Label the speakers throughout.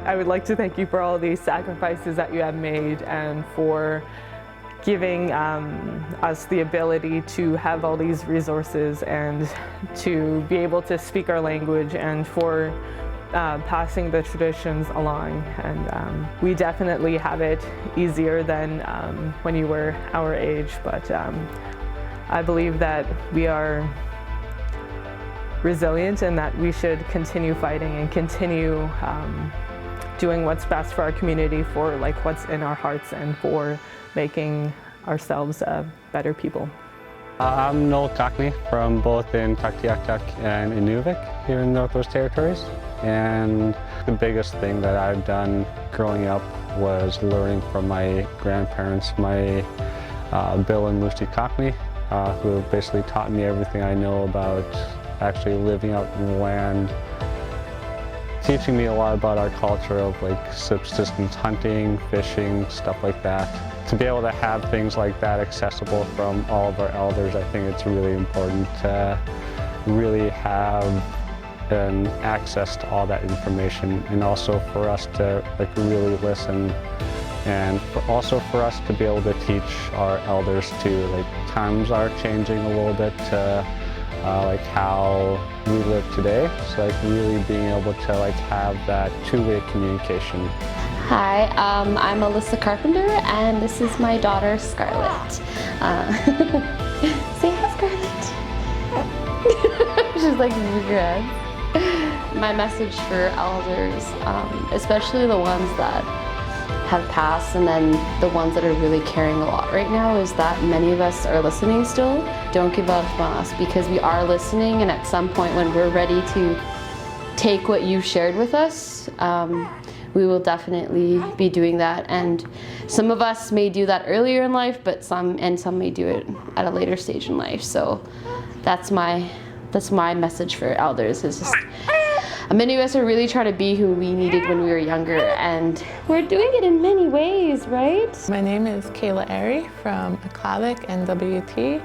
Speaker 1: I would like to thank you for all the sacrifices that you have made and for giving us the ability to have all these resources and to be able to speak our language, and for passing the traditions along. And we definitely have it easier than when you were our age, but I believe that we are resilient and that we should continue fighting and continue doing what's best for our community, for like what's in our hearts, and for making ourselves better people.
Speaker 2: I'm Noel Cockney from both in Tuktoyaktuk and Inuvik here in the Northwest Territories. And the biggest thing that I've done growing up was learning from my grandparents, my Bill and Lucy Cockney, who basically taught me everything I know about actually living out in the land, teaching me a lot about our culture of like subsistence hunting, fishing, stuff like that. To be able to have things like that accessible from all of our elders, I think it's really important to really have an access to all that information, and also for us to like really listen, and also for us to be able to teach our elders too. Like, times are changing a little bit to like how we live today, so like really being able to like have that two-way communication.
Speaker 3: Hi, I'm Alyssa Carpenter, and this is my daughter Scarlett. Say hi, Scarlett. She's like regrets. My message for elders, especially the ones that have passed and then the ones that are really caring a lot right now, is that many of us are listening still. Don't give up on us, because we are listening, and at some point when we're ready to take what you've shared with us, we will definitely be doing that. And some of us may do that earlier in life, but some may do it at a later stage in life. So that's my message for elders, is just many of us are really trying to be who we needed when we were younger, and we're doing it in many ways, right?
Speaker 4: My name is Kayla Airy from Aklavik and WT,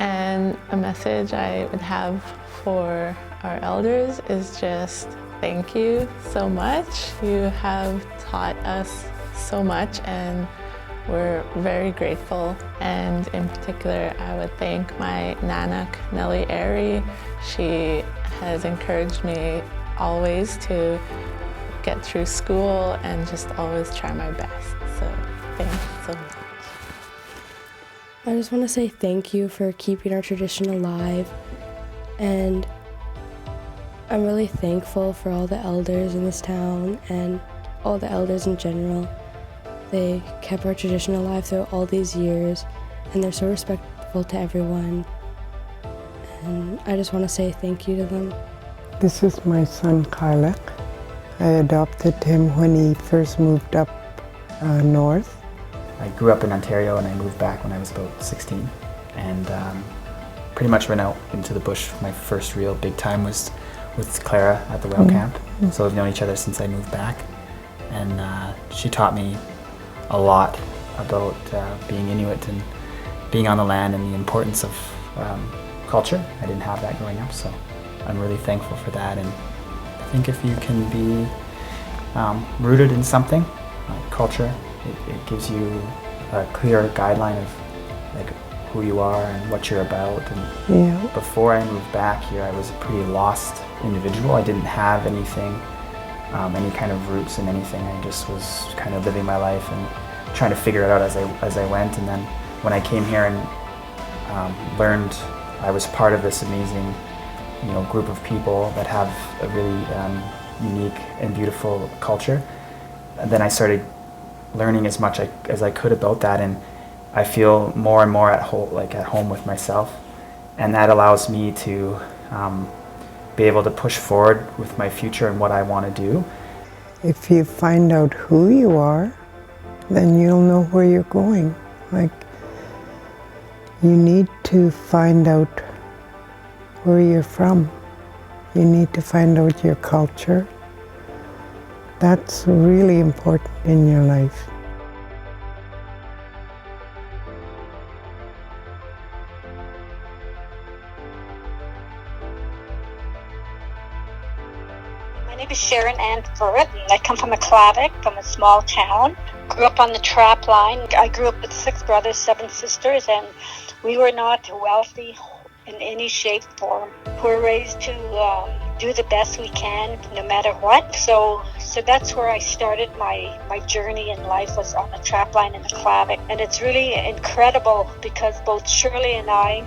Speaker 4: and a message I would have for our elders is just thank you so much. You have taught us so much, and we're very grateful. And in particular, I would thank my Nanak, Nellie Airy. She has encouraged me always to get through school and just always try my best. So thank you so much.
Speaker 5: I just want to say thank you for keeping our tradition alive, and I'm really thankful for all the elders in this town and all the elders in general. They kept our tradition alive through all these years, and they're so respectful to everyone. And I just want to say thank you to them.
Speaker 6: This is my son, Kylek. I adopted him when he first moved up north.
Speaker 7: I grew up in Ontario, and I moved back when I was about 16. And pretty much went out into the bush. My first real big time was with Clara at the Well Camp. So we've known each other since I moved back. And she taught me a lot about being Inuit and being on the land, and the importance of culture. I didn't have that growing up, so I'm really thankful for that. And I think if you can be rooted in something, like culture, it gives you a clear guideline of like who you are and what you're about. And before I moved back here, I was a pretty lost individual. I didn't have anything, any kind of roots in anything. I just was kind of living my life and trying to figure it out as I went. And then when I came here and learned I was part of this amazing, group of people that have a really unique and beautiful culture, and then I started learning as much as I could about that, and I feel more and more at home with myself, and that allows me to be able to push forward with my future and what I want to do.
Speaker 6: If you find out who you are, then you'll know where you're going. Like, you need to find out where you're from. You need to find out your culture. That's really important in your life.
Speaker 8: My name is Sharon Ann Furret. I come from Aklavik, from a small town. Grew up on the trap line. I grew up with 6 brothers, 7 sisters, and we were not wealthy in any shape, form. We're raised to do the best we can, no matter what. So that's where I started my journey in life, was on the trap line in Aklavik. And it's really incredible because both Shirley and I,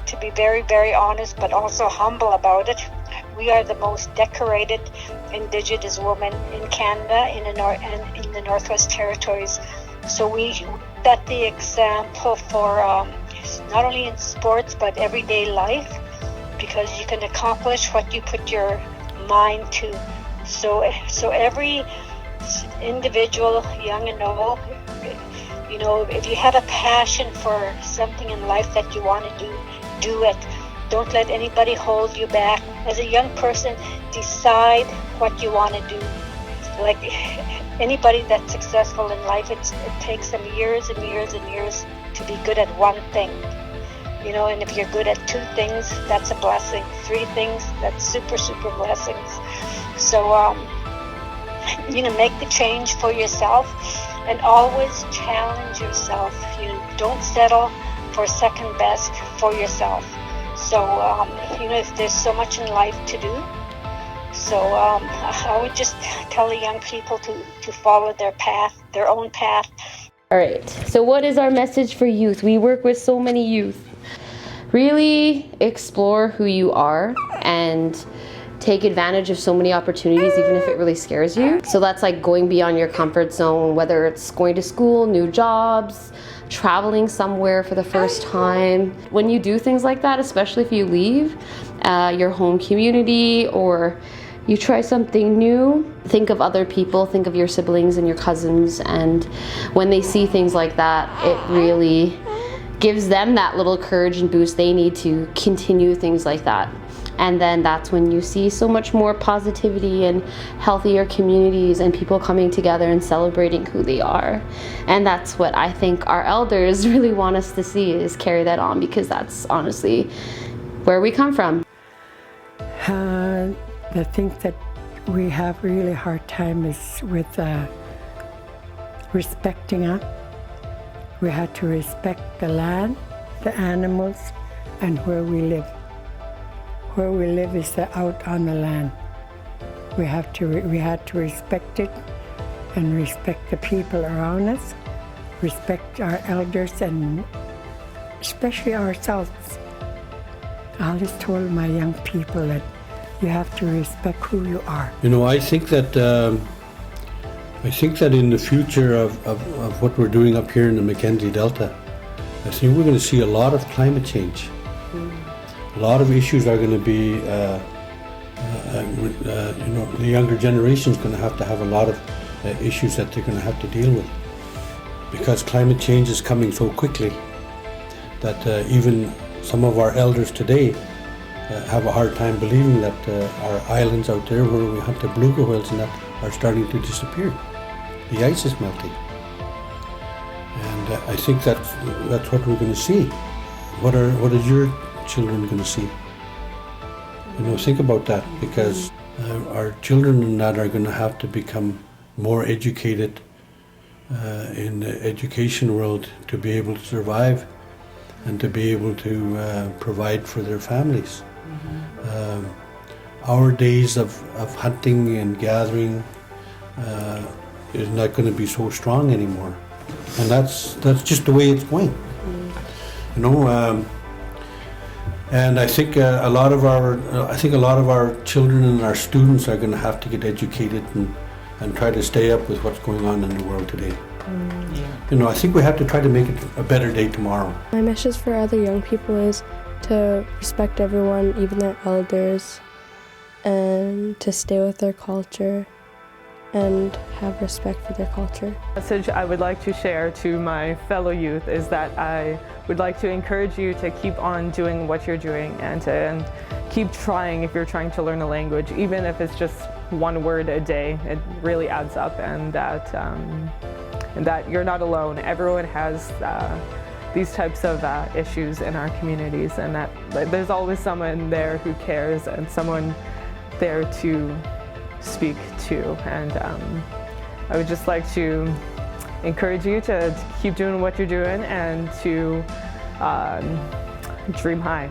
Speaker 8: to be very, very honest, but also humble about it, we are the most decorated Indigenous women in Canada, in the Northwest Territories. So we set the example for not only in sports but everyday life, because you can accomplish what you put your mind to. So every individual, young and old, if you have a passion for something in life that you want to do it. Don't let anybody hold you back. As a young person, decide what you want to do. Like anybody that's successful in life, it takes them years and years and years to be good at one thing. And if you're good at 2 things, that's a blessing. 3 things, that's super, super blessings. So, make the change for yourself and always challenge yourself. Don't settle for second best for yourself. So, if there's so much in life to do, so I would just tell the young people to follow their own path.
Speaker 3: All right, so what is our message for youth? We work with so many youth. Really explore who you are and take advantage of so many opportunities, even if it really scares you. So that's like going beyond your comfort zone, whether it's going to school, new jobs, traveling somewhere for the first time. When you do things like that, especially if you leave your home community or you try something new, think of other people, think of your siblings and your cousins, and when they see things like that, it really gives them that little courage and boost they need to continue things like that. And then that's when you see so much more positivity and healthier communities and people coming together and celebrating who they are. And that's what I think our elders really want us to see, is carry that on, because that's honestly where we come from.
Speaker 9: The thing that we have really hard time is with respecting us. We have to respect the land, the animals, and where we live. Where we live is out on the land. We had to respect it and respect the people around us, respect our elders, and especially ourselves. I always told my young people that you have to respect who you are.
Speaker 10: I think that in the future of what we're doing up here in the Mackenzie Delta, I think we're going to see a lot of climate change. A lot of issues are going to be, the younger generation is going to have a lot of issues that they're going to have to deal with, because climate change is coming so quickly that even some of our elders today have a hard time believing that our islands out there where we hunt the beluga whales and that are starting to disappear. The ice is melting, and I think that's what we're going to see. What are your children going to see? Think about that, because our children and that are going to have to become more educated in the education world to be able to survive and to be able to provide for their families. Our days of hunting and gathering is not going to be so strong anymore, and that's just the way it's going. And I think a lot of our children and our students are going to have to get educated and try to stay up with what's going on in the world today. I think we have to try to make it a better day tomorrow.
Speaker 5: My message for other young people is to respect everyone, even their elders, and to stay with their culture and have respect for their culture.
Speaker 1: The message I would like to share to my fellow youth is that I would like to encourage you to keep on doing what you're doing and to keep trying if you're trying to learn a language, even if it's just one word a day. It really adds up, and that you're not alone. Everyone has these types of issues in our communities, and that there's always someone there who cares and someone there to speak to. And I would just like to encourage you to keep doing what you're doing and to dream high.